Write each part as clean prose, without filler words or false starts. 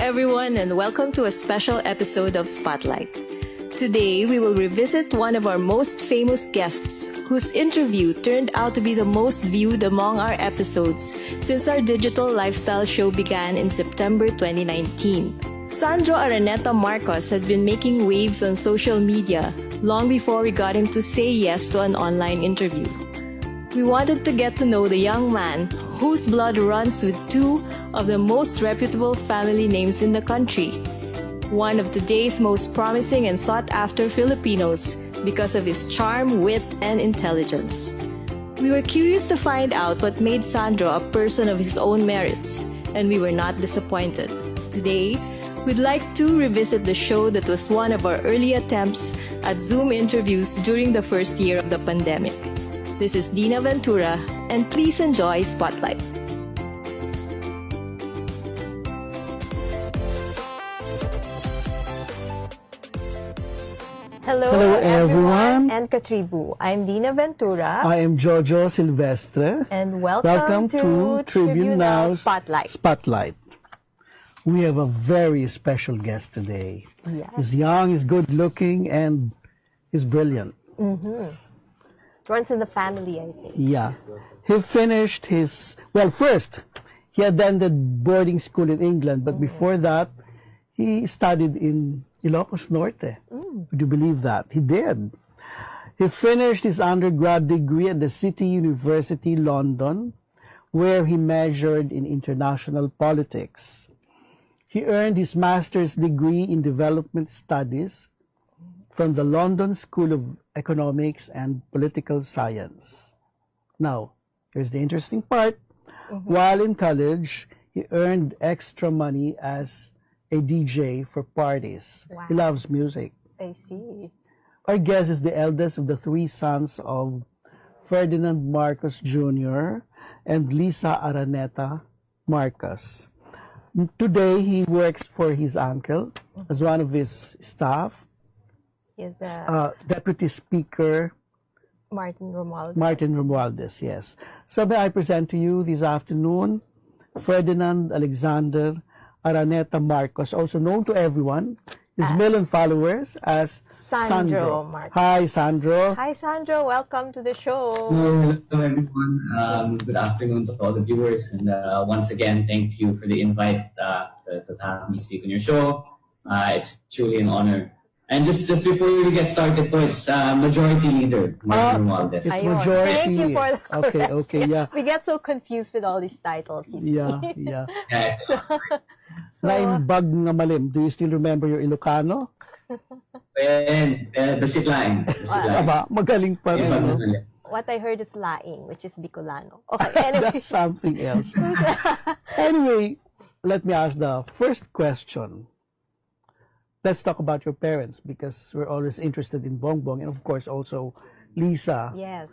everyone, and welcome to a special episode of Spotlight. Today, we will revisit one of our most famous guests, whose interview turned out to be the most viewed among our episodes since our digital lifestyle show began in September 2019. Sandro Marcos had been making waves on social media long before we got him to say yes to an online interview. We wanted to get to know the young man whose blood runs with two of the most reputable family names in the country, one of today's most promising and sought-after Filipinos because of his charm, wit, and intelligence. We were curious to find out what made Sandro a person of his own merits, and we were not disappointed. Today, we'd like to revisit the show that was one of our early attempts at Zoom interviews during the first year of the pandemic. This is Dina Ventura, and please enjoy Spotlight. Hello everyone, and Katribu. I'm Dina Ventura. I am Jojo Silvestre. And welcome to Tribune Now Spotlight. We have a very special guest today. Yes. He's young, he's good looking, and he's brilliant. Runs in the family, I think. Yeah. He finished his, first, he attended boarding school in England, but before that, he studied in Ilocos Norte. Would you believe that? He did. He finished his undergrad degree at the City University, London, where he majored in international politics. He earned his master's degree in development studies from the London School of Economics and Political Science. Now, here's the interesting part. While in college, he earned extra money as a DJ for parties. Wow. He loves music. I see. Our guest is the eldest of the three sons of Ferdinand Marcos Jr. and Lisa Araneta Marcos. Today, he works for his uncle as one of his staff. He is the Deputy Speaker Martin Romualdez, yes. So may I present to you this afternoon Ferdinand Alexander Araneta Marcos, also known to everyone, his million followers as Sandro. Marcos. Hi, Sandro. Hi, Sandro. Welcome to the show. Hello, everyone. Good afternoon to all the viewers. And once again, thank you for the invite to have me speak on your show. It's truly an honor. And just before we get started, it's Majority Leader, Martin Romualdez. It's majority. Thank you for the correction. Okay, yeah. We get so confused with all these titles. Yeah. Yeah, Naimbag nga malim. Do you still remember your Ilocano? basit laing. Aba, magaling pa rin. No? What I heard is laing, which is Bicolano. Okay, anyway. That's something else. Anyway, let me ask the first question. Let's talk about your parents because we're always interested in Bongbong and of course also Lisa. Yes.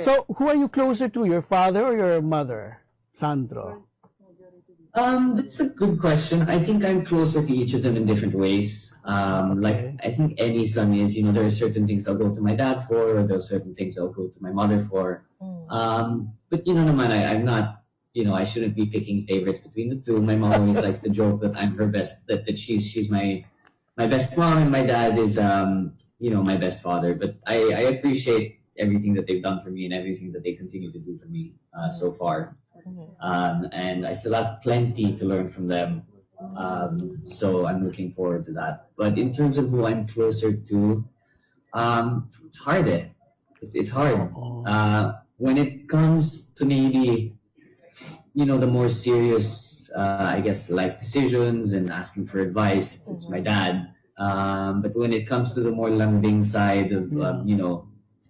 So who are you closer to, your father or your mother, Sandro? That's a good question. I think I'm closer to each of them in different ways. Like I think any son is, there are certain things I'll go to my dad for, or there are certain things I'll go to my mother for. But naman, I'm not. I shouldn't be picking favorites between the two. My mom always likes to joke that I'm her best, that she's my best mom, and my dad is my best father. But I appreciate everything that they've done for me and everything that they continue to do for me so far. And I still have plenty to learn from them. So I'm looking forward to that. But in terms of who I'm closer to, it's hard. It's hard. When it comes to maybe the more serious, I guess, life decisions and asking for advice, it's my dad. But when it comes to the more lambing side of,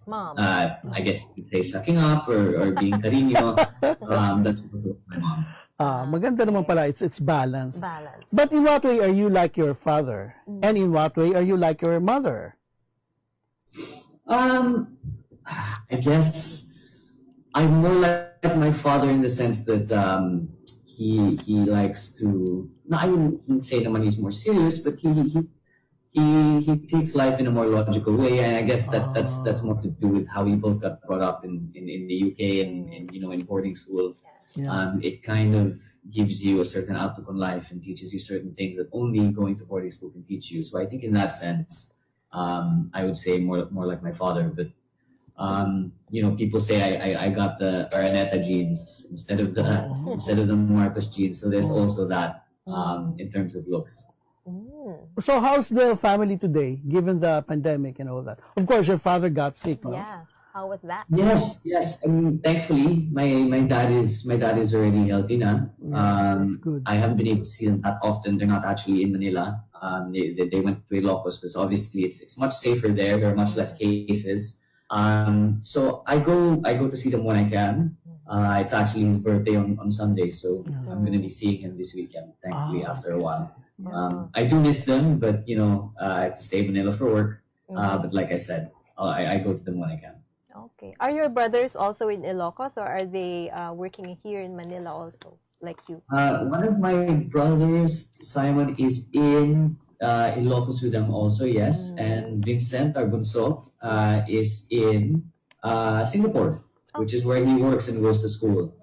Mom. I guess you could say sucking up or being cariño, that's my mom. Maganda naman pala. It's balance. Balance. But in what way are you like your father? And in what way are you like your mother? I guess I'm more like my father in the sense that he likes to. No, I wouldn't say that he's more serious, but he takes life in a more logical way, and I guess that's more to do with how we both got brought up in the UK and in boarding school. it kind of gives you a certain outlook on life and teaches you certain things that only going to boarding school can teach you. So I think in that sense, I would say more like my father. But people say I got the Araneta genes instead of the Marcos genes. So there's also that in terms of looks. So how's the family today, given the pandemic and all that? Of course, your father got sick, no? Yeah. How was that? Yes. I mean, thankfully, my dad is already healthy now. That's good. I haven't been able to see them that often. They're not actually in Manila. They went to Ilocos because obviously it's much safer there. There are much less cases. So I go to see them when I can. It's actually his birthday on Sunday, so I'm going to be seeing him this weekend. Thankfully, after a while. I do miss them, but I have to stay in Manila for work. But like I said, I go to them when I can. Okay. Are your brothers also in Ilocos, or are they working here in Manila also, like you? One of my brothers, Simon, is in Ilocos with them also, yes. And Vincent, our bunso, is in Singapore, which is where he works and goes to school.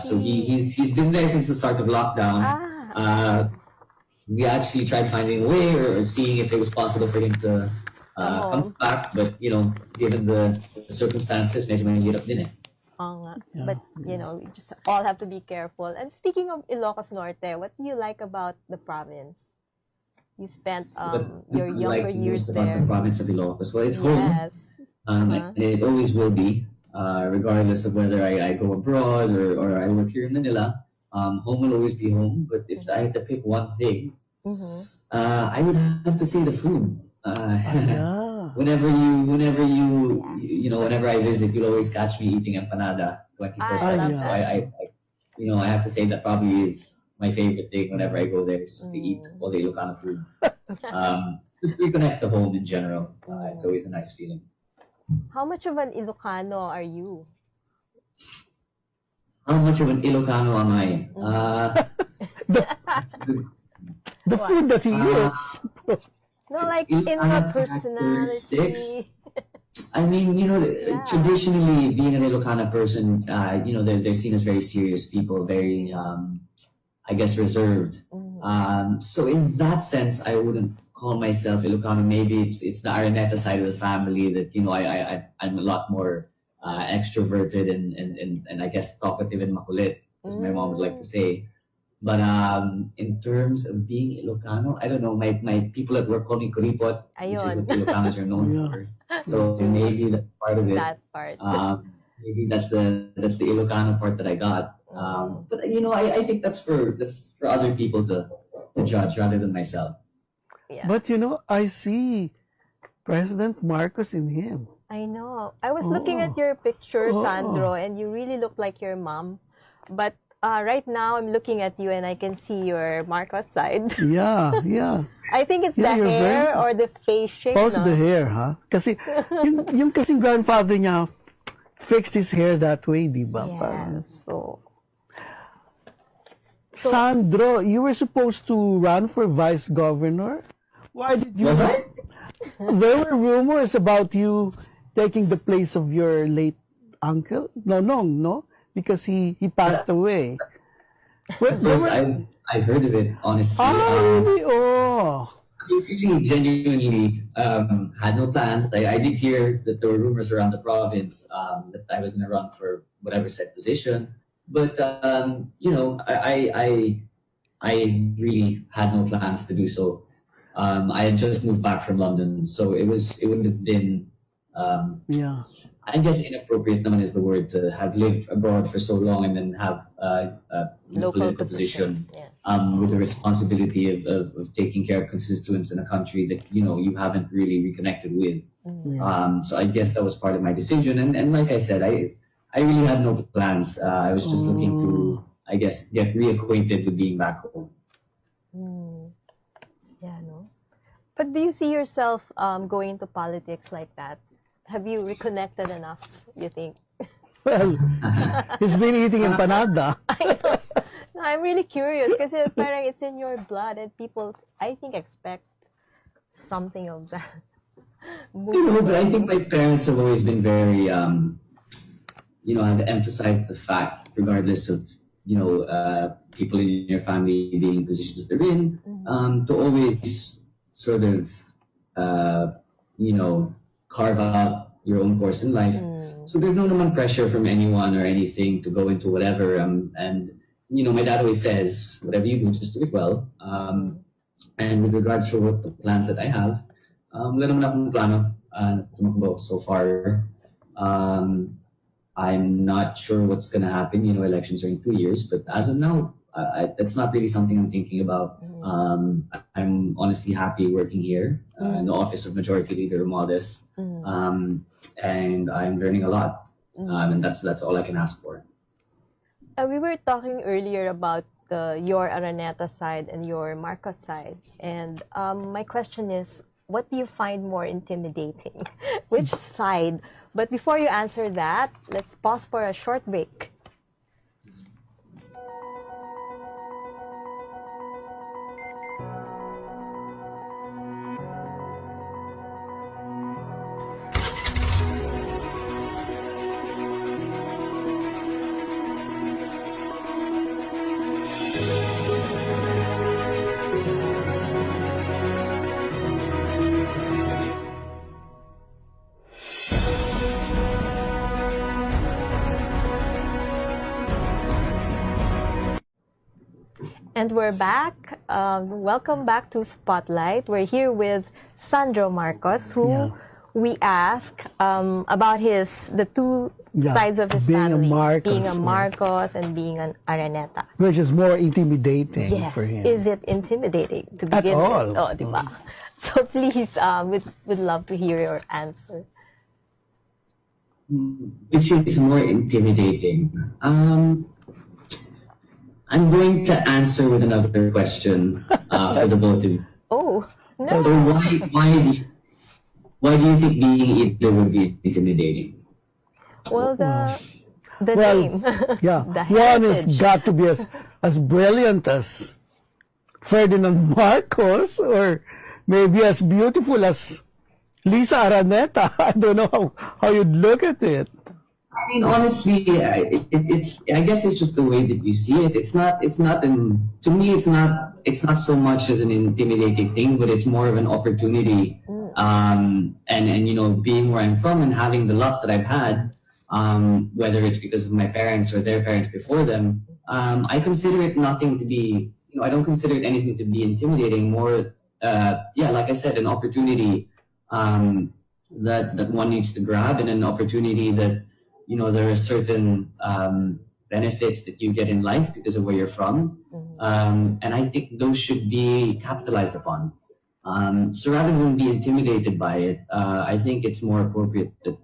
So he's been there since the start of lockdown. We actually tried finding a way or seeing if it was possible for him to come back, but given the circumstances, medyo mahirap din eh. But we just all have to be careful. And speaking of Ilocos Norte, what do you like about the province? You spent your younger years most about there. the province of Ilocos. Well, it's home. Yes. And it always will be, regardless of whether I go abroad or I work here in Manila. Home will always be home. But if I had to pick one thing, I would have to say the food. Whenever I visit, you'll always catch me eating empanada 24/7. So I have to say that probably is my favorite thing whenever I go there. It's just to eat all the Ilocano food. Just reconnect the home in general. It's always a nice feeling. How much of an Ilocano are you? How much of an Ilocano am I? The food that he eats. No, like in your personality. I mean, traditionally being an Ilocano person, they're seen as very serious people, very, I guess, reserved. So in that sense, I wouldn't call myself Ilocano. Maybe it's the Araneta side of the family that, I'm a lot more extroverted and I guess talkative and makulit, as my mom would like to say. But in terms of being Ilocano, I don't know. My people at work call me Kuripot, which is what Ilocanos are known for. So maybe that's part of it. That part. Maybe that's the Ilocano part that I got. But I think that's for other people to judge rather than myself. Yeah. But I see President Marcos in him. I know. I was looking at your picture, Sandro, and you really look like your mom. But right now, I'm looking at you and I can see your Marcos side. Yeah. I think it's the hair or the face shape. Also the hair, huh? Kasi yung kasing grandfather niya fixed his hair that way, di ba? Yes. So, Sandro, you were supposed to run for vice governor. Why did you? Was I? There were rumors about you taking the place of your late uncle. No, because he passed away. First, I've heard of it, honestly. Really? I really genuinely had no plans. I did hear that there were rumors around the province that I was going to run for whatever said position. But, I really had no plans to do so. I had just moved back from London, so it wouldn't have been, I guess inappropriate naman is the word, to have lived abroad for so long and then have a political position with the responsibility of taking care of constituents in a country that, you haven't really reconnected with. So I guess that was part of my decision. And like I said, I really had no plans. I was just looking to, I guess, get reacquainted with being back home. Yeah, no. But do you see yourself going into politics like that? Have you reconnected enough, you think? Well, he's been eating empanada. I know. No, I'm really curious kasi parang it's in your blood and people, I think, expect something of that. But I think my parents have always been very, have emphasized the fact, regardless of people in your family being in positions they're in, to always sort of, carve out your own course in life. So there's no naman pressure from anyone or anything to go into whatever. And my dad always says, whatever you do, just do it well. And with regards to what the plans that I have, wala naman akong plano tumakbo so far. I'm not sure what's going to happen. Elections are in 2 years, but as of now, that's not really something I'm thinking about. I'm honestly happy working here in the office of Majority Leader Modest, and I'm learning a lot, and that's all I can ask for. We were talking earlier about your Araneta side and your Marcos side, and my question is, what do you find more intimidating? Which side? But before you answer that, let's pause for a short break. And we're back. Welcome back to Spotlight. We're here with Sandro Marcos, who we ask about the two sides of his family, being a Marcos and being an Araneta. Which is more intimidating for him. Is it intimidating to begin with? Oh, diba? So please, we'd love to hear your answer. Which is more intimidating? I'm going to answer with another question for the both of you. Oh, no. So why do you think being either would be intimidating? Well, the name. Yeah, the one has heritage. got to be as brilliant as Ferdinand Marcos, or maybe as beautiful as Lisa Araneta. I don't know how you'd look at it. I mean, honestly, it's. I guess it's just the way that you see it. It's not. To me, it's not so much as an intimidating thing, but it's more of an opportunity. And being where I'm from and having the luck that I've had, whether it's because of my parents or their parents before them, I consider it nothing to be. I don't consider it anything to be intimidating. More, like I said, an opportunity that one needs to grab, and an opportunity that. There are certain benefits that you get in life because of where you're from. And I think those should be capitalized upon. So rather than be intimidated by it, I think it's more appropriate that,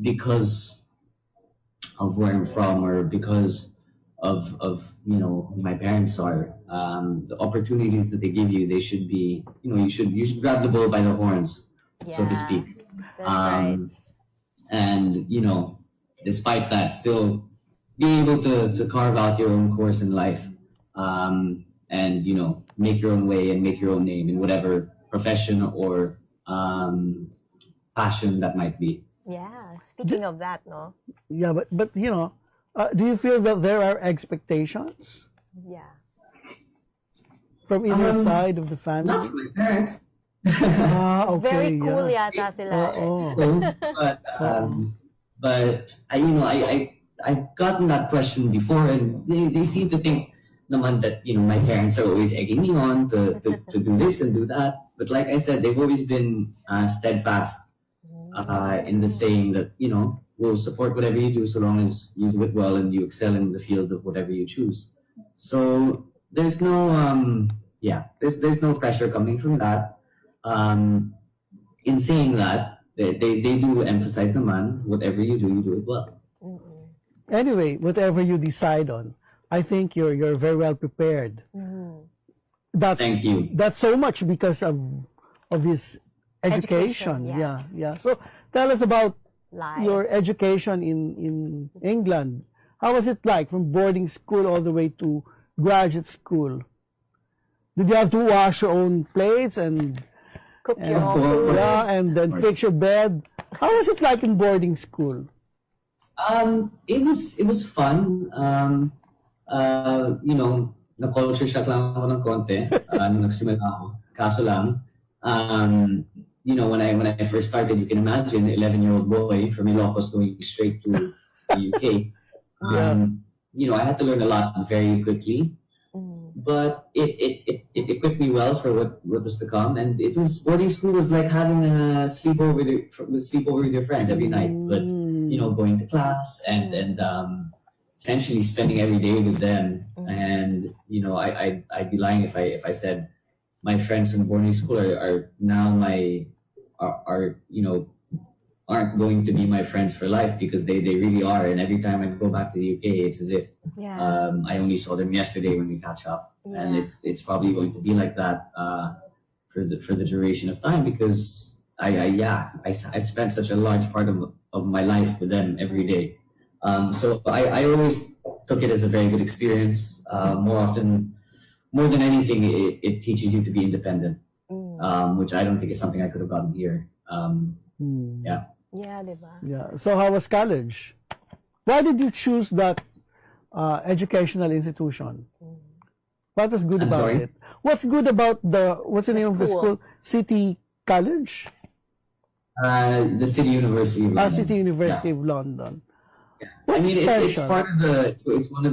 because of where I'm from or because of who my parents are, the opportunities that they give you, they should be, you should grab the bull by the horns, so to speak. That's right. And, despite that, still be able to carve out your own course in life, and, make your own way and make your own name in whatever profession or passion that might be. Yeah, speaking of that, no? Yeah, but do you feel that there are expectations? Yeah. From either side of the family? Not from my parents. Okay, Very cool yata sila. But I've gotten that question before, and they seem to think naman that my parents are always egging me on to do this and do that. But like I said, they've always been steadfast in the saying that we'll support whatever you do so long as you do it well and you excel in the field of whatever you choose. So there's no there's no pressure coming from that. In saying that, they do emphasize naman, whatever you do it well. Anyway, whatever you decide on, I think you're very well prepared. Thank you. That's so much because of his education. Yes. Yeah. So tell us about Life. your education in England. How was it like from boarding school all the way to graduate school? Did you have to wash your own plates and Cook your own food. yeah, and then fix your bed? How was it like in boarding school? It was fun. na-culture shock lang ako ng konti nung nagsimula ako. Kaso lang, when I first started, you can imagine, 11-year-old boy from Ilocos going straight to the UK. I had to learn a lot very quickly, but it equipped me well for what was to come. And boarding school was like having a sleepover with your friends every night. But going to class and essentially spending every day with them. And I'd be lying if I said my friends in boarding school are now aren't going to be my friends for life, because they really are. And every time I go back to the UK, it's as if I only saw them yesterday when we catch up. And it's probably going to be like that for the duration of time, because I spent such a large part of my life with them every day. So I always took it as a very good experience. More than anything, it teaches you to be independent, which I don't think is something I could have gotten here. Yeah, diba? Yeah. So how was college? Why did you choose that educational institution? What was good about it? What's good about what's the name of the school? City College? The City University of London. City University of London. I mean, it's part of it's one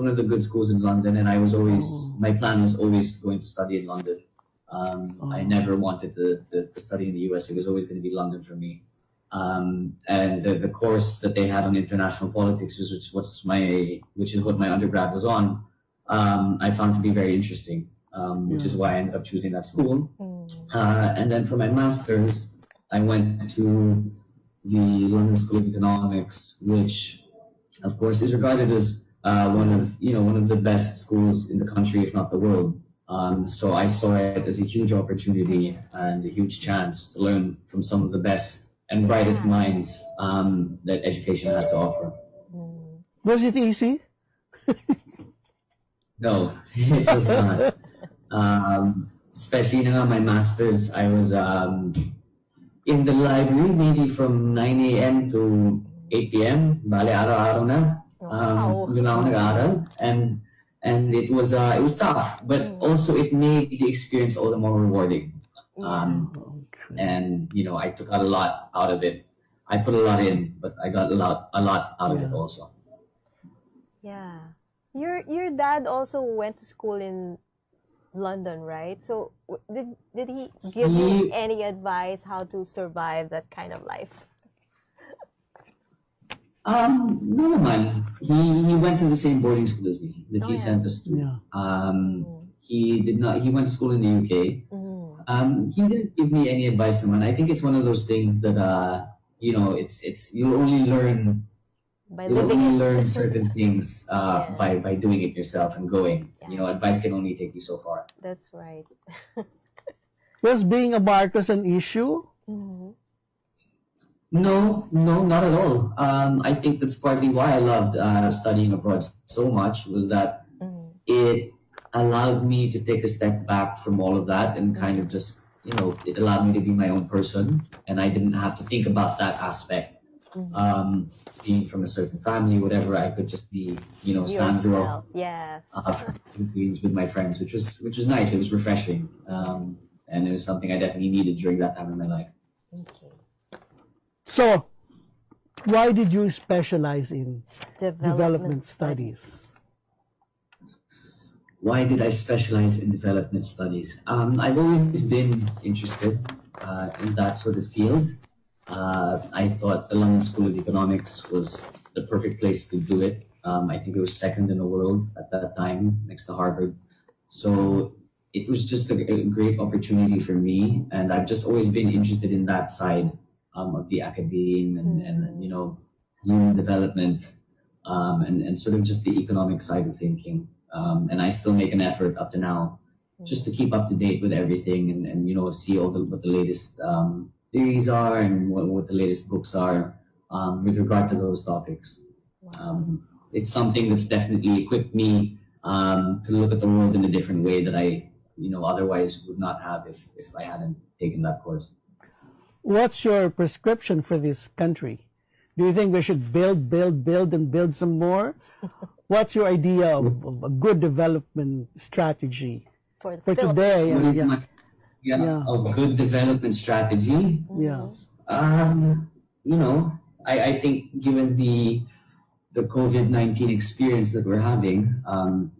of the good schools in London, and my plan was always going to study in London. I never wanted to study in the US. It was always going to be London for me. And the course that they had on international politics, which is what my undergrad was on, I found to be very interesting, which is why I ended up choosing that school. And then for my master's, I went to the London School of Economics, which, of course, is regarded as one of the best schools in the country, if not the world. So I saw it as a huge opportunity and a huge chance to learn from some of the best and brightest minds that education had to offer. Was it easy? No, it was not. Especially my master's, I was in the library maybe from 9 a.m. to 8 p.m. Bale, araw-araw na. Doon ako nag-aaral. And it was tough, but also it made the experience all the more rewarding. And I took out a lot out of it. I put a lot in, but I got a lot out of it also. Yeah, your dad also went to school in London, right? So did he give you any advice how to survive that kind of life? No naman. He went to the same boarding school as me that he sent us to. He went to school in the UK. He didn't give me any advice naman. I think it's one of those things that you'll only learn certain things by doing it yourself and going. Advice can only take you so far. That's right. Was being a Marcos an issue? No, not at all. I think that's partly why I loved studying abroad so much, was that it allowed me to take a step back from all of that and kind of just, it allowed me to be my own person, and I didn't have to think about that aspect. Being from a certain family, whatever, I could just be, Sandro. Yes. With my friends, which was nice. It was refreshing, and it was something I definitely needed during that time in my life. Okay. So, why did you specialize in development studies? Why did I specialize in development studies? I've always been interested in that sort of field. I thought the London School of Economics was the perfect place to do it. I think it was second in the world at that time, next to Harvard. So it was just a great opportunity for me, and I've just always been interested in that side of the academe and human development, and sort of just the economic side of thinking. And I still make an effort up to now just to keep up to date with everything and see what the latest theories are and what the latest books are with regard to those topics. It's something that's definitely equipped me to look at the world in a different way that I otherwise would not have if I hadn't taken that course. What's your prescription for this country? Do you think we should build, and build some more? What's your idea of a good development strategy For the for Philippines. today? What And, is my a good development strategy? yeah. You know, I think given the COVID-19 experience that we're having,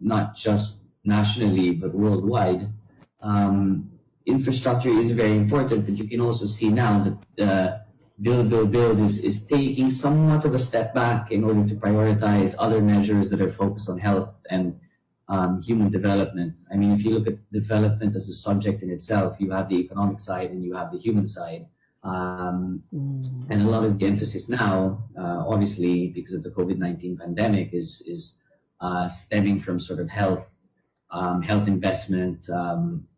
not just nationally but worldwide, infrastructure is very important. But you can also see now that build is taking somewhat of a step back in order to prioritize other measures that are focused on health and human development. I mean, if you look at development as a subject in itself, you have the economic side and you have the human side. And a lot of the emphasis now, obviously, because of the COVID-19 pandemic, is stemming from sort of health investment,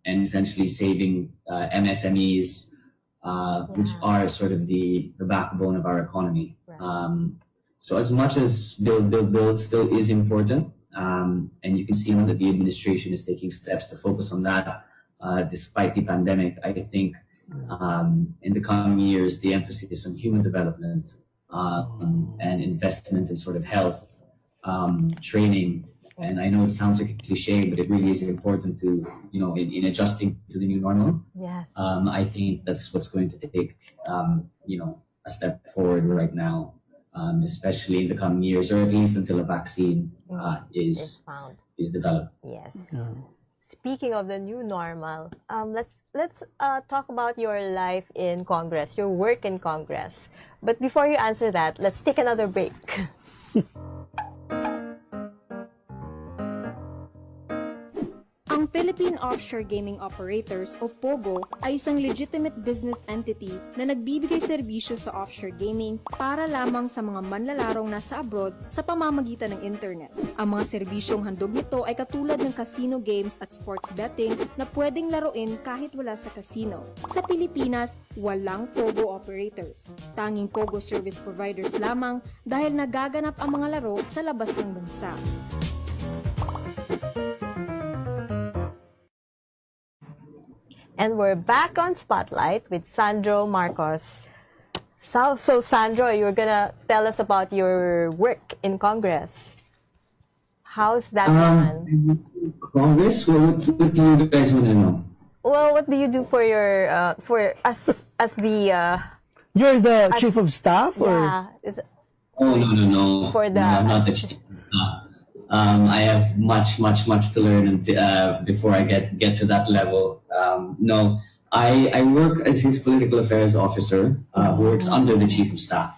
and essentially saving MSMEs, which are sort of the backbone of our economy. Right. So as much as build still is important, and you can see now that the administration is taking steps to focus on that, despite the pandemic, I think in the coming years, the emphasis on human development and investment in sort of health, training, and I know it sounds like a cliche, but it really is important to, you know, in adjusting to the new normal. Yes. I think that's what's going to take, you know, a step forward right now, especially in the coming years, or at least until a vaccine Is found. is developed. Yes. Yeah. Speaking of the new normal, let's talk about your life in Congress, your work in Congress. But before you answer that, let's take another break. Ang Philippine Offshore Gaming Operators o POGO ay isang legitimate business entity na nagbibigay serbisyo sa offshore gaming para lamang sa mga manlalarong nasa abroad sa pamamagitan ng internet. Ang mga serbisyong handog nito ay katulad ng casino games at sports betting na pwedeng laruin kahit wala sa casino. Sa Pilipinas, walang POGO operators. Tanging POGO service providers lamang dahil nagaganap ang mga laro sa labas ng bansa. And we're back on Spotlight with Sandro Marcos. So Sandro, you're gonna tell us about your work in Congress. How's that going? Congress, what do you guys want to know? Well, what do you do for your for as the You're the chief of staff, or yeah, Oh no. For the- No, I'm not the chief. I have much to learn before I get to that level. No, I work as his political affairs officer, who works under the chief of staff.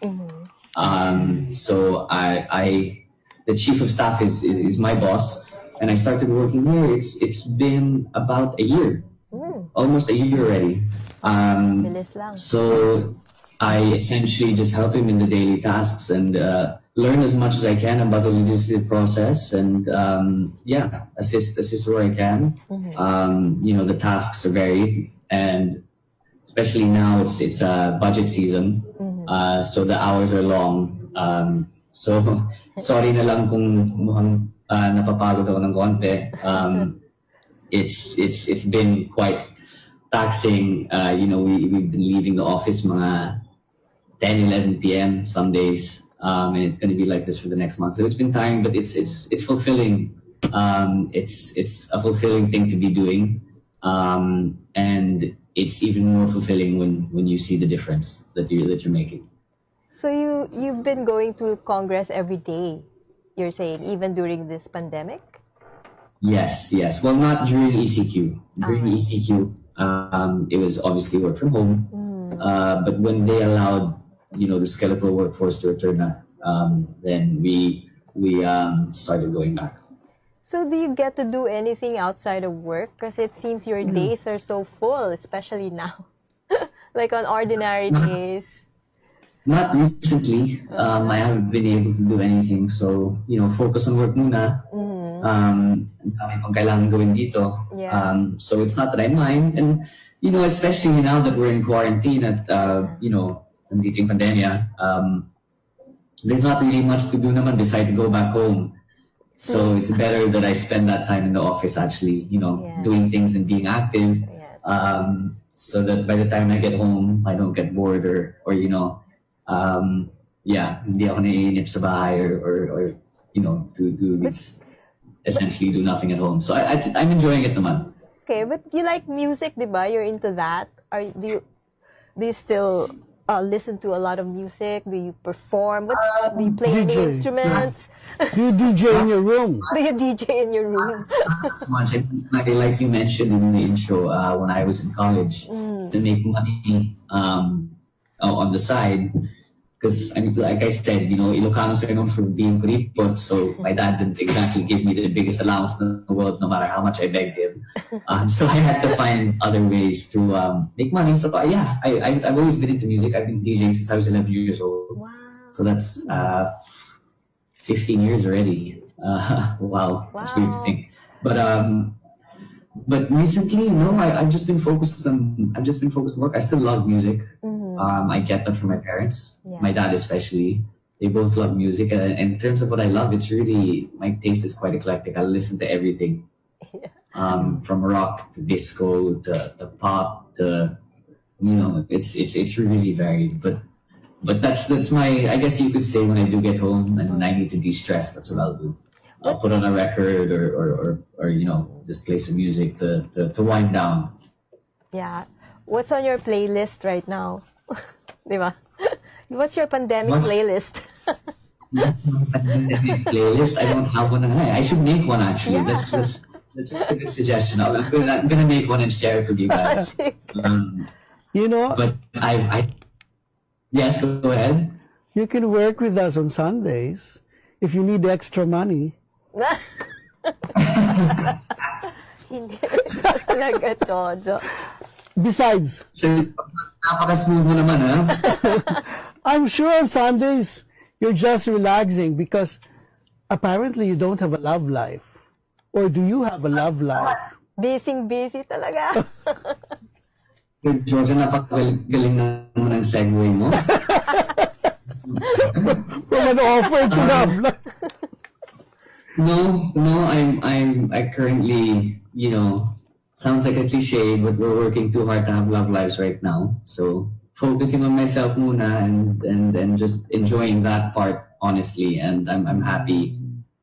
So the chief of staff is my boss, and I started working here. It's been about a year, almost a year already. bilis lang. So I essentially just help him in the daily tasks and learn as much as I can about the legislative process, and assist where I can. You know, the tasks are varied, and especially now it's budget season, so the hours are long. So sorry na lang kung mukhang napapagod ako ng konti. It's been quite taxing. You know, we've been leaving the office mga 10, 11 p.m. some days. And it's going to be like this for the next month. So it's been tiring, but it's fulfilling. It's a fulfilling thing to be doing, and it's even more fulfilling when you see the difference that you're making. So you've been going to Congress every day, you're saying, even during this pandemic? Yes. Well, not during ECQ. During ECQ, it was obviously work from home. But when they allowed, you know, the skeletal workforce to return, then we started going back. So do you get to do anything outside of work? Because it seems your days are so full, especially now. Like on ordinary days. Not recently. I haven't been able to do anything. So, you know, focus on work muna. Ang dami pang kailangan gawin dito. Yeah. So it's not that I mind. And, you know, especially now that we're in quarantine at, you know, nandito yung pandemya, there's not really much to do naman besides go back home. So it's better that I spend that time in the office actually, you know, doing things and being active. Yes. So that by the time I get home, I don't get bored or you know, yeah, hindi ako naiinip sa bahay or you know, do this, essentially do nothing at home. So I'm enjoying it naman. Okay, but you like music, diba? You're into that. Do you still listen to a lot of music? Do you perform? Do you play any DJ. instruments? You DJ in your room. Do you DJ in your room? Not so much. Like you mentioned in the intro, when I was in college, to make money on the side, because I mean, like I said, you know, Ilocanos are known for being kuripot, so my dad didn't exactly give me the biggest allowance in the world, no matter how much I begged him. So I had to find other ways to make money. So yeah, I've always been into music. I've been DJing since I was 11 years old. Wow. So that's 15 years already. Wow, that's weird to think. But recently, no, I've just been focused on work. I still love music. I get that from my parents, my dad especially. They both love music, and in terms of what I love, it's really, my taste is quite eclectic. I listen to everything, from rock to disco to pop to, you know, it's really varied. But that's my, I guess you could say, when I do get home and I need to de-stress, that's what I'll do. I'll put on a record or you know, just play some music to wind down. Yeah. What's on your playlist right now? Diba? What's your pandemic playlist? Pandemic playlist? I don't have one. I should make one, actually. Yeah. That's a good suggestion. I'm gonna make one and share it with you guys. You know, But yes, go ahead. you can work with us on Sundays if you need extra money. Hindi talaga, Jojo. Besides, So, napaka-smooth mo naman, ha? I'm sure on Sundays you're just relaxing because apparently you don't have a love life. Or do you have a love life? Busy talaga. Georgia, napakagaling naman ang segue mo. From an offer to love life. No, I currently, you know, sounds like a cliche, but we're working too hard to have love lives right now. So focusing on myself muna and just enjoying that part, honestly. And I'm happy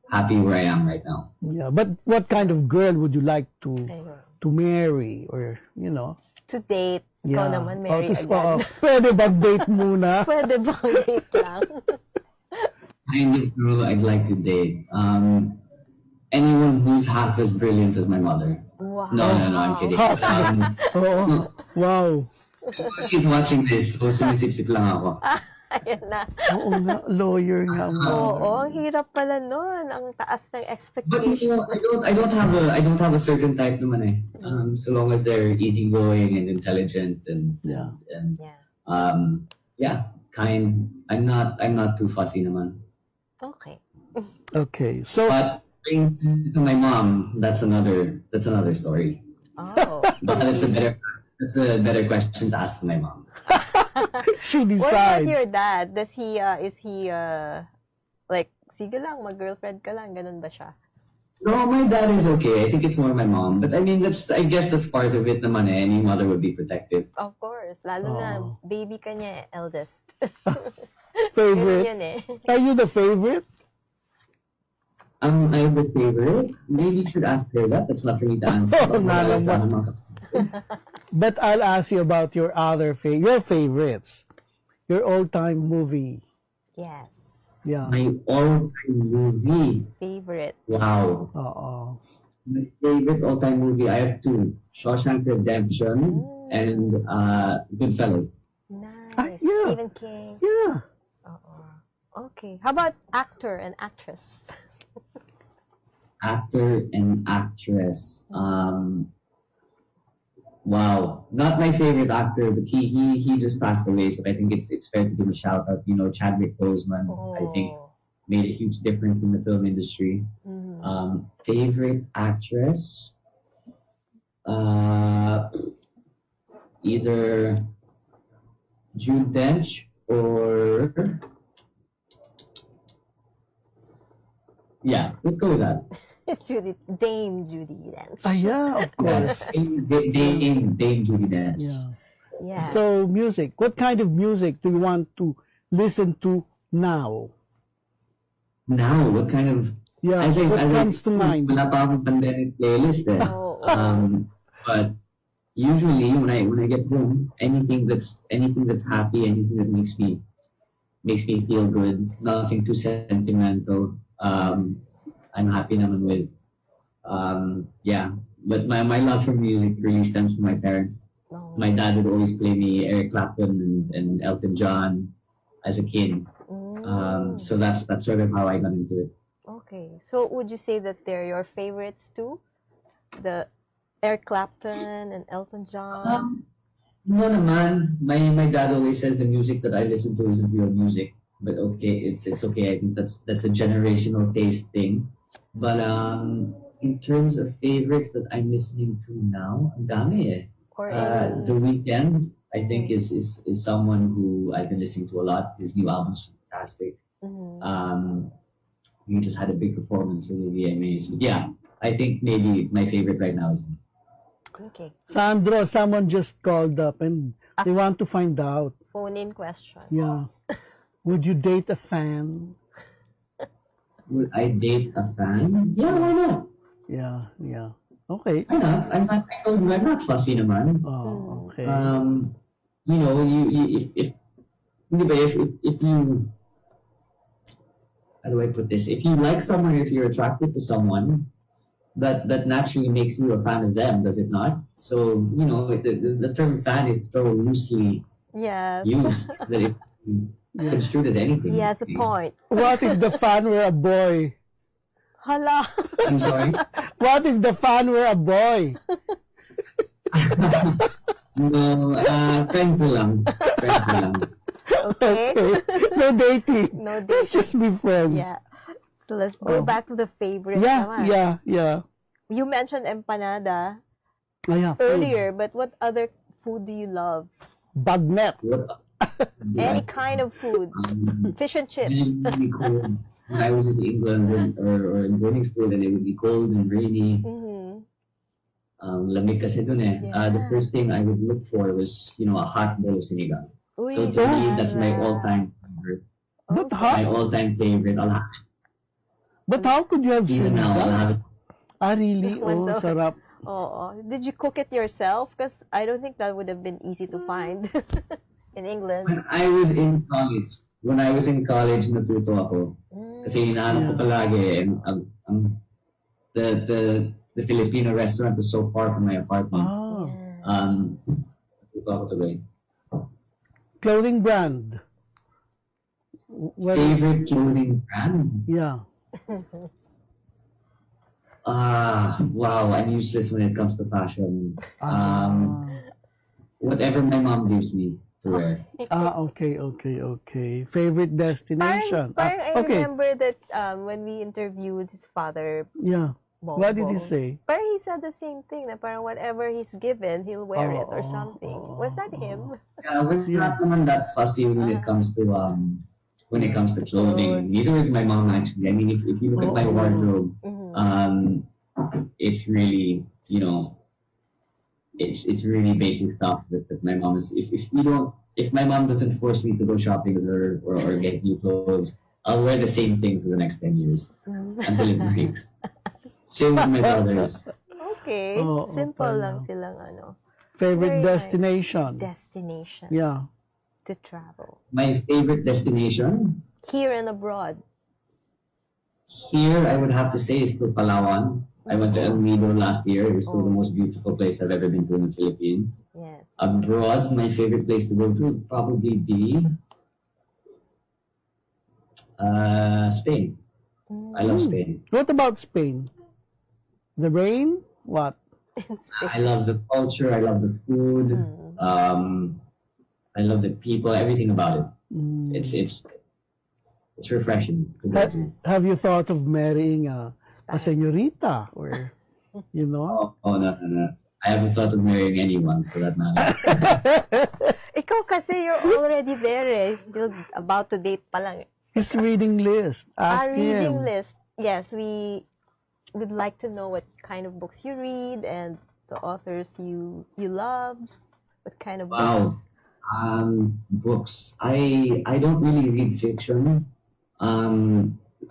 where I am right now. Yeah, but what kind of girl would you like to marry, or you know? To date. Ikaw naman, marry agad. Pwede bang date muna? Pwede bang date lang? Kind of girl I'd like to date. Anyone who's half as brilliant as my mother. Wow. No, I'm kidding. Oh, wow. She's watching this, so sumisip-sip lang ako. Ayan na. Oo nga, lawyer nga mo. Oo, ang hirap pala nun. Ang taas ng But expectation. you know, I don't have a certain type naman eh. So long as they're easygoing and intelligent and I'm not too fussy naman. Okay. Okay, so But to my mom, that's another story. Oh. But that's a better question to ask to my mom. she What about decides. your dad? Is he like, sige lang, mag-girlfriend ka lang, ganun ba siya? No, my dad is okay. I think it's more my mom. But I mean, I guess that's part of it naman eh. Any mother would be protective. Of course. Lalo na, baby ka niya, eldest. Favorite. Ganun yun eh. Are you the favorite? I have a favorite. Maybe you should ask her that. That's not for me to answer. But I'll ask you about your other your favorites. Your all-time movie. Yes. Yeah. My all-time movie. Favorite. Wow. My favorite all-time movie, I have two. Shawshank Redemption and Goodfellas. Nice. yeah. Stephen King. Yeah. Okay. How about actor and actress? Actor and actress. Wow. Not my favorite actor, but he just passed away, so I think it's fair to give a shout out. You know, Chadwick Boseman, I think, made a huge difference in the film industry. Favorite actress? Either Judi Dench or let's go with that. Dame Judi Dench. Yeah, of course. Dame Judi Dench. Yeah. Yeah. So music. What kind of music do you want to listen to now? Now, what kind of... Yeah, what comes to mind? Wala pa akong pandemic playlist eh. Oh. But usually when I get home, anything that's happy, anything that makes me feel good, nothing too sentimental. I'm happy naman with. Yeah, but my love for music really stems from my parents. Oh. My dad would always play me Eric Clapton and Elton John as a kid. So that's sort of how I got into it. Okay. So would you say that they're your favorites too? The Eric Clapton and Elton John? No naman. My dad always says the music that I listen to isn't real music. But okay, it's okay. I think that's a generational taste thing. But in terms of favorites that I'm listening to now, ang dami eh. Or The Weeknd, I think, is someone who I've been listening to a lot. His new album's fantastic. He just had a big performance with the VMAs. But yeah, I think maybe my favorite right now is him. Okay. Sandro, someone just called up and they want to find out. Phone-in question. Yeah. Would you date a fan? Would I date a fan? Yeah, why not? Yeah. Okay. Why not? I'm not fussy naman. Oh, okay. You know, if you, how do I put this? If you like someone, if you're attracted to someone, that naturally makes you a fan of them, does it not? So, you know, the term fan is so loosely Yes. used that it construed as anything. He has a point. What if the fan were a boy? Hala. I'm sorry? What if the fan were a boy? No, friends na lang. Friends na lang. Okay. No dating. No Let's dating. just be friends. Yeah. So let's go back to the favorite naman. Yeah. You mentioned empanada Oh, yeah, food. earlier, but what other food do you love? Bagnet. Any kind of food. Fish and chips. Really cold. When I was in England or in boarding school, then it would be cold and rainy. Lamig kasi dun eh. Yeah. The first thing I would look for was, you know, a hot bowl of sinigang. Uy, So to me, that's my all-time favorite. But My how? all-time favorite. I'll have it. But how could you have Even seen now, I'll that? have it. Ah, really? Oh, What's up? sarap. Oh, did you cook it yourself? Because I don't think that would have been easy to find in England. When I was in college, natuto ako. Kasi hinahanap ko palagi. And the Filipino restaurant was so far from my apartment. Ah. Natuto ako today. Clothing brand. What? Favorite clothing brand? Yeah. Wow, I'm useless when it comes to fashion. Whatever my mom gives me to wear. Okay. Favorite destination. Parang I Okay. remember that when we interviewed his father, Yeah. Bongbong, What did he say? Parang he said the same thing, na parang whatever he's given, he'll wear it or something. Was that him? Yeah, we're not naman that fussy when it comes to clothing. Neither is my mom actually. I mean, if you look at my wardrobe, it's really, you know, it's really basic stuff that my mom is. If my mom doesn't force me to go shopping with her or get new clothes, I'll wear the same thing for the next 10 years until it breaks. Same with my brothers. Okay. Oh, Simple okay. lang silang ano. Favorite Very nice. destination. Destination Yeah. to travel. My favorite destination Here and abroad. here, I would have to say, is still Palawan. I went to El Nido last year. It was still the most beautiful place I've ever been to in the Philippines. Yes. Abroad, my favorite place to go to would probably be Spain. I love Spain. What about Spain? The rain? What? I love the culture. I love the food. I love the people. Everything about it. It's refreshing to go to. Have you thought of marrying a señorita or, you know? Oh no. I haven't thought of marrying anyone for that matter. Ikaw kasi you're already there eh. Still about to date pa lang. His reading list. Ask Our reading him. list. Yes, we would like to know what kind of books you read and the authors you love. What kind of books? Wow. Books. I don't really read fiction.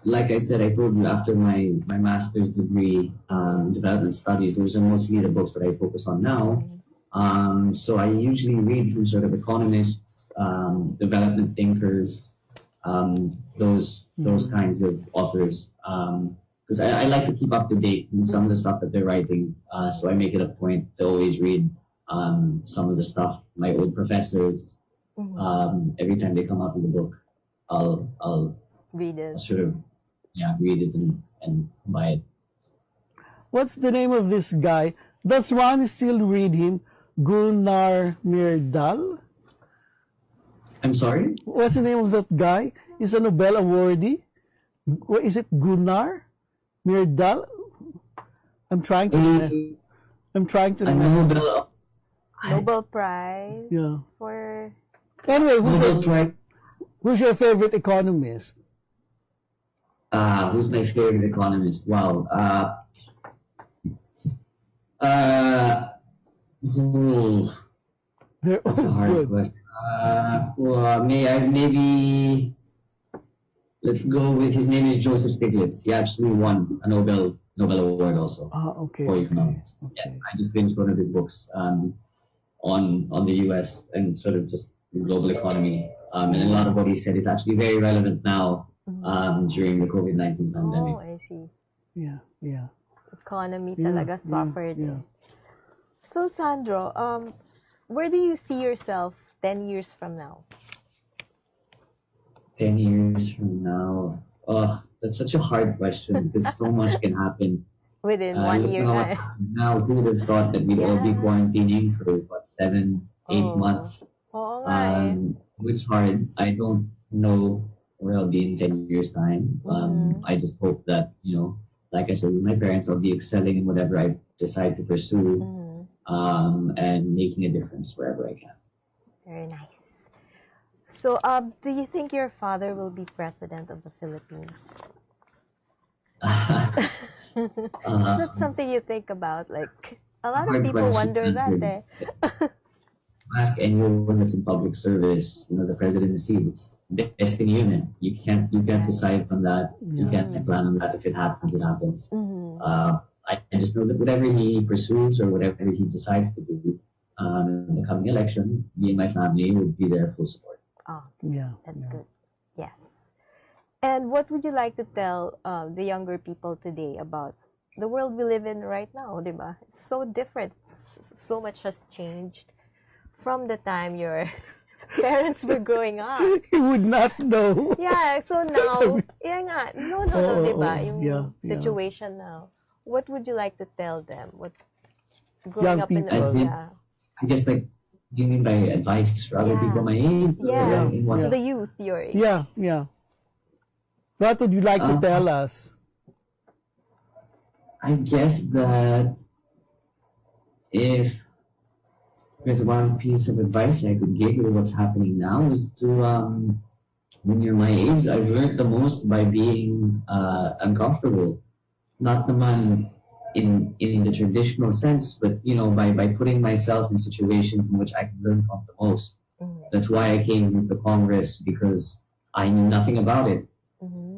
Like I said, I told you after my master's degree, development studies, those are mostly the books that I focus on now. So I usually read from sort of economists, development thinkers, those kinds of authors. Because I like to keep up to date with some of the stuff that they're writing. So I make it a point to always read some of the stuff my old professors. Every time they come out with a book, I'll Read it. sort of read it and buy it. What's the name of this guy? Does one still read him? Gunnar Myrdal? I'm sorry? What's the name of that guy? He's a Nobel awardee. What is it? Gunnar Myrdal? I'm trying to A remember. Nobel Prize Yeah. for Anyway, Nobel Prize. who's your favorite economist? Who's my favorite economist? Wow. They're That's a all hard good. question. Maybe let's go with his name is Joseph Stiglitz. He actually won a Nobel Award also Okay. for Okay. economics. Yeah, I just finished one of his books on the U.S. and sort of just global economy. And a lot of what he said is actually very relevant now during the COVID-19 pandemic. Oh, I see. Yeah. Yeah. Economy Yeah, talaga suffered. yeah. So Sandro, where do you see yourself 10 years from now? 10 years from now, that's such a hard question because so much can happen. Within Look 1 year. how it happened now, who would have thought that we'd all be Yeah. quarantining for what, 7, 8 Oh. months? Oo nga eh. It's hard. I don't know where I'll be in 10 years' time. I just hope that, like I said, with my parents, I'll be excelling in whatever I decide to pursue, and making a difference wherever I can. Very nice. So, do you think your father will be president of the Philippines? Is that something you think about? Like, a lot of Hard people question wonder to that answer. eh. Ask anyone that's in public service, the presidency, it's destiny unit. You can't decide from that. You can't plan on that. If it happens, it happens. I just know that whatever he pursues or whatever he decides to do in the coming election, me and my family would be there full support. Oh, Yeah. that's yeah. good. Yes. And what would you like to tell the younger people today about the world we live in right now, diba? It's so different. So much has changed from the time your parents were growing up. He would not know. Yeah, so now, no, diba? Yung yeah. situation now. What would you like to tell them? What growing Young up in the people. As in, I guess, do you mean by advice for other Yeah. people my age? Or Yeah, in what? to the youth, your age. Yeah. Yeah. What would you like to tell us? I guess that if there's one piece of advice I could give you what's happening now is to, when you're my age, I've learned the most by being uncomfortable. Not naman in the traditional sense, but, by putting myself in situations in which I can learn from the most. That's why I came to Congress, because I knew nothing about it.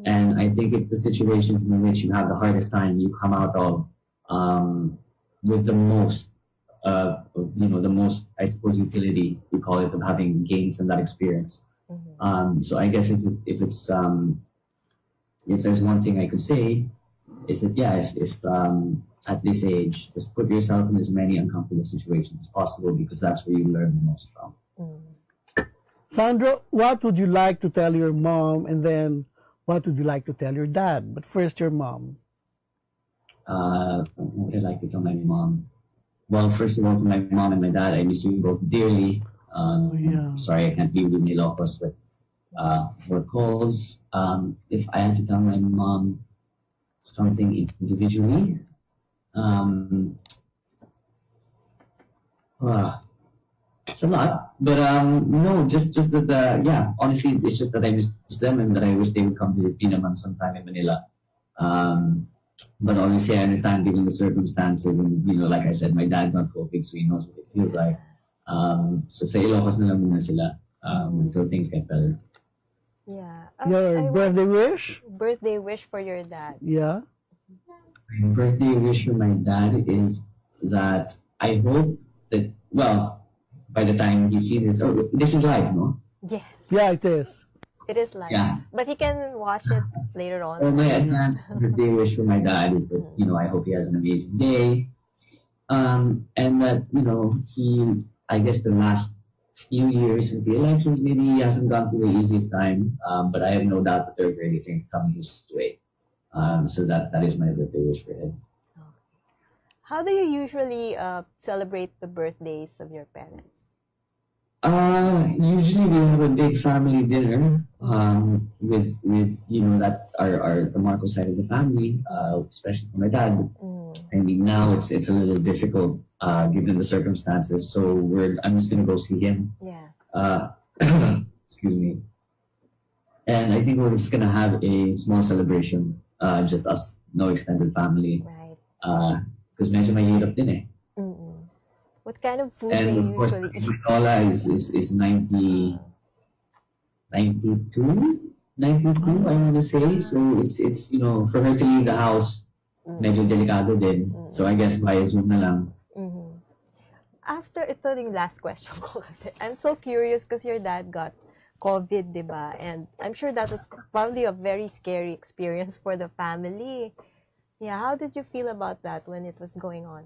And I think it's the situations in which you have the hardest time you come out of with the most, the most, I suppose, utility, we call it, of having gained from that experience. So I guess if there's one thing I could say, is that, if at this age, just put yourself in as many uncomfortable situations as possible, because that's where you learn the most from. Sandro, what would you like to tell your mom, and then what would you like to tell your dad? But first, your mom. What would I like to tell my mom? Well, first of all, to my mom and my dad, I miss you both dearly. Sorry I can't be with you in Ilocos, but work calls. If I had to tell my mom something individually, it's a lot, but no, just that, honestly, it's just that I miss them and that I wish they would come visit me naman sometime in Manila. But obviously I understand given the circumstances, and like I said, my dad got COVID, so he knows what it feels like. So sa Ilocos na lang muna sila until things get better. Yeah. Your birthday wish? Birthday wish for your dad. Yeah. My birthday wish for my dad is that I hope that, well, by the time he sees this, this is live, no? Yes. Yeah, it is. It is live. Yeah. But he can watch it later on. Well, my advanced birthday wish for my dad is that, I hope he has an amazing day. And that, I guess the last few years since the elections, maybe he hasn't gone through the easiest time. But I have no doubt that there are great things coming his way. So that is my birthday wish for him. How do you usually celebrate the birthdays of your parents? Usually we have a big family dinner with that are the Marcos side of the family, especially for my dad. I mean, now it's a little difficult given the circumstances. So I'm just gonna go see him. Yes. Excuse me. And I think we're just gonna have a small celebration, just us, no extended family. Right. Because medyo mahirap din eh. What kind of food do And you of course, usually eat? my Lola is 92, I want to say. So it's for her to leave the house, medyo delikado din. So I guess via Zoom na lang. After, ito yung last question ko kasi. I'm so curious because your dad got COVID, di ba? And I'm sure that was probably a very scary experience for the family. Yeah, how did you feel about that when it was going on?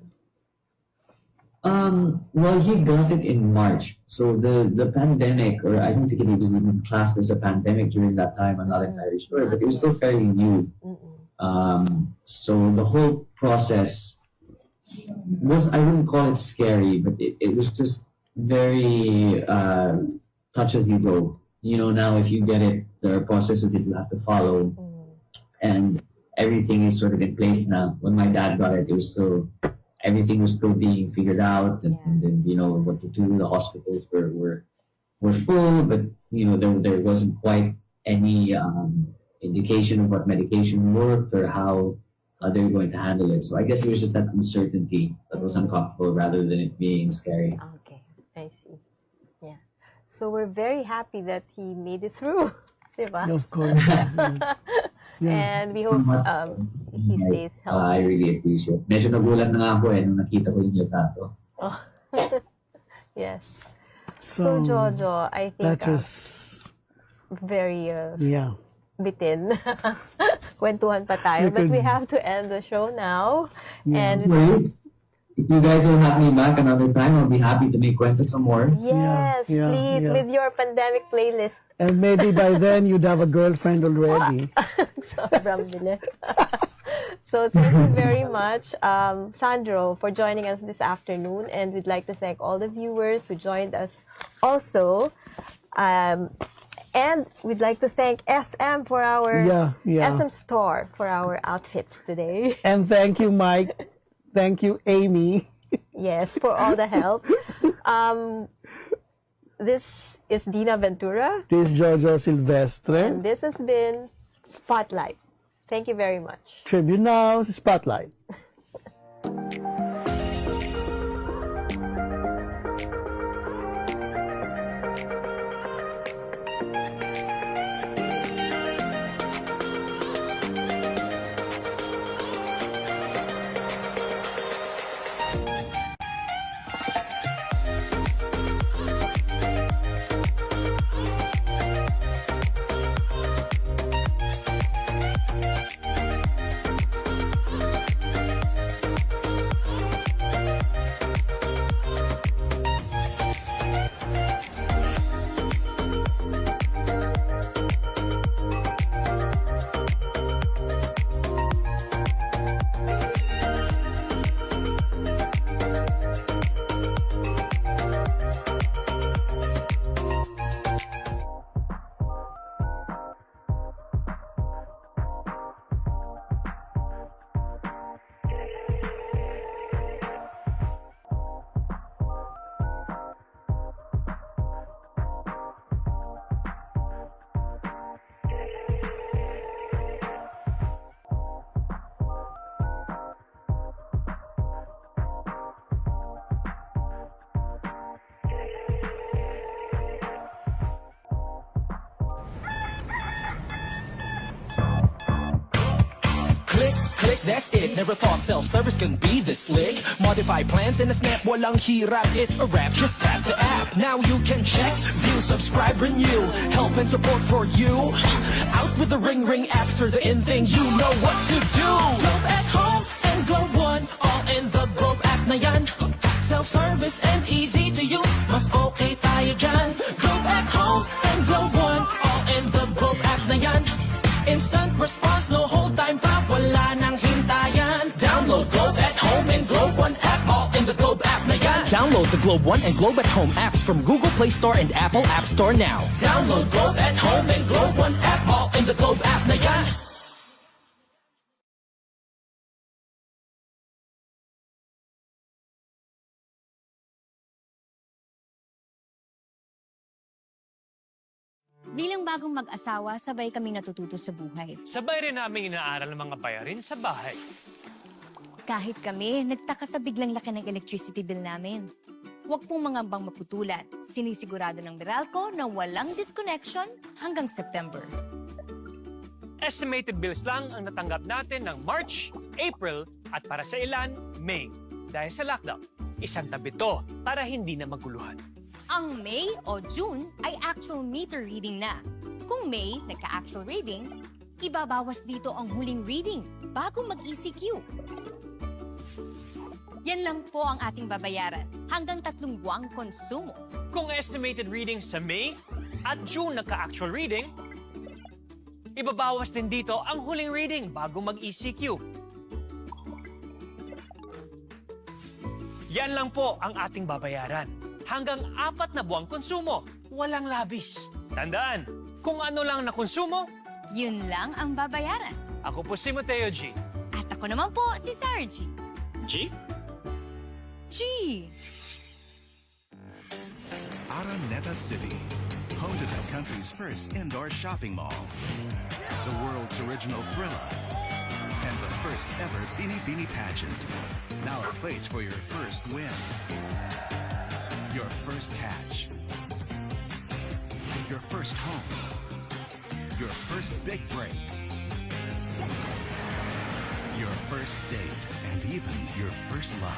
Well, he got it in March. So the pandemic, or I don't think it was even classed as a pandemic during that time. I'm not entirely sure, but it was still fairly new. So the whole process was, I wouldn't call it scary, but it was just very touch as you go. Now if you get it, there are processes that you have to follow, and everything is sort of in place now. When my dad got it, everything was still being figured out, and then what to do. The hospitals were full, but there wasn't quite any indication of what medication worked or how they were going to handle it. So I guess it was just that uncertainty that was uncomfortable rather than it being scary. Okay, I see. Yeah. So we're very happy that he made it through, diba? Of course. And we hope he stays healthy. I really appreciate it. Medyo nagulat na nga ako nung nakita ko yung litrato. Oh. Yes. So Jojo, I think That was very bitin. Kwentuhan pa tayo, but we have to end the show now. And Please, if you guys will have me back another time, I'll be happy to make kwento some more. yes, please, with your pandemic playlist. And maybe by then you'd have a girlfriend already. Sobrang bilis. So thank you very much, Sandro, for joining us this afternoon. And we'd like to thank all the viewers who joined us also. And we'd like to thank SM for our SM store for our outfits today. And thank you, Mike. Thank you, Amy. Yes, for all the help. This is Dina Ventura. This is Jojo Silvestre. And this has been Spotlight. Thank you very much. Tribune Now, Spotlight. that's it. Never thought self-service can be this slick. Modify plans in a snap, walang hirap. It's a wrap, just tap the app. Now you can check, view, subscribe, renew. Help and support for you. Out with the Ring apps are the in thing. You know what to do. Globe at home and Globe One, all in the Globe app na yan. Self-service and easy to use, mas okay tayo dyan. Globe at home and Globe One, all in the Globe app na yan. Instant response, no hold time pa, wala nang hintayan. Download Globe at home and Globe One app, all in the Globe app na yan. Download the Globe One and Globe at Home apps from Google Play Store and Apple App Store now. Download Globe at Home and Globe One app, all in the Globe app na yan. Bilang bagong mag-asawa, sabay kami natututo sa buhay. Sabay rin namin inaaral ng mga bayarin sa bahay. Kahit kami, nagtaka sa biglang laki ng electricity bill namin. Huwag pong mangambang maputulan. Sinisigurado ng Meralco na walang disconnection hanggang September. Estimated bills lang ang natanggap natin ng March, April at para sa ilan, May. Dahil sa lockdown, isang tabi to para hindi na maguluhan. Ang May o June ay actual meter reading na. Kung May nagka-actual reading, ibabawas dito ang huling reading bago mag-ECQ. Yan lang po ang ating babayaran hanggang 3 buwang konsumo. Kung estimated reading sa May at June nagka-actual reading, ibabawas din dito ang huling reading bago mag-ECQ. Yan lang po ang ating babayaran. Hanggang 4 na buwang konsumo, walang labis. Tandaan, kung ano lang na konsumo, Yun lang ang babayaran. ako po si Mateo G. At ako naman po si Sarah G. G? G! Araneta City, home to the country's first indoor shopping mall, the world's original thriller, and the first ever Bini Bini pageant. Now a place for your first win, your first catch, your first home, your first big break, your first date, and even your first love.